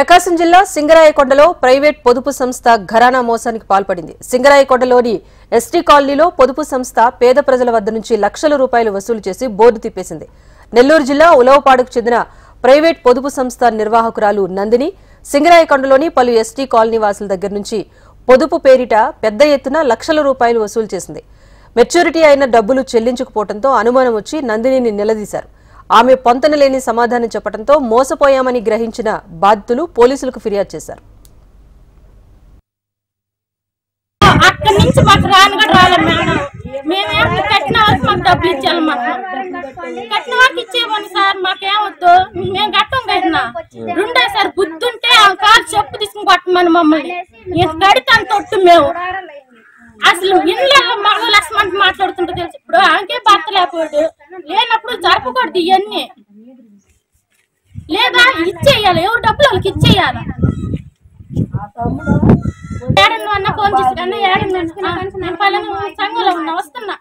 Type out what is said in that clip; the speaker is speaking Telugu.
ప్రకాశం జిల్లా సింగరాయకొండలో ప్రైవేట్ పొదుపు సంస్థ ఘరానా మోసానికి పాల్పడింది. సింగరాయకొండలోని ఎస్టీ కాలనీలో పొదుపు సంస్థ పేద ప్రజల వద్ద నుంచి లక్షల రూపాయలు వసూలు చేసి బోర్డు తిప్పేసింది. నెల్లూరు జిల్లా ఉలవపాడుకు చెందిన ప్రైవేట్ పొదుపు సంస్థ నిర్వాహకురాలు నందిని సింగరాయకొండలోని పలు ఎస్టీ కాలనీ వాసుల దగ్గర నుంచి పొదుపు పేరిట పెద్ద ఎత్తున లక్షల రూపాయలు వసూలు చేసింది. మెచ్యూరిటీ అయిన డబ్బులు చెల్లించకపోవడంతో అనుమానం వచ్చి నందినిని నిలదీశారు. ఆమె పొంతనలేని సమాధానం చెప్పడంతో మోసపోయామని గ్రహించిన బాధితులు పోలీసులకు ఫిర్యాదు చేశారు. అక్కడి నుంచి మాకు రానుగడ రాలే మేడం. మేమేం కట్టిన వరకు మాకు డబ్బులు ఇచ్చేయాలన్నమాట. కట్టిన వరకు ఇచ్చేయమని సార్ మాకేమొద్దు, మేము కట్టం కట్టినా రెండోసారి బుద్ధుంటే ఆ కారు చెప్పు తీసుకుని కొట్టమని మమ్మల్ని ఇంత కడితే అంత ఒట్టు మేము అసలు ఇంట్లో మగవాళ్ళు అసమంటే మాట్లాడుతుంటే తెలుసు. ఇప్పుడు ఆంకే భర్త లేకపోయాడు లేనప్పుడు జరపకూడదు ఇవన్నీ, లేదా ఇచ్చేయాలి, ఎవరు డబ్బులు వాళ్ళకి ఇచ్చేయాలి. ఏడన్నా ఫోన్ చేసి ఏడన్నా నేను పలానా సంఘంలో ఉన్నా వస్తున్నా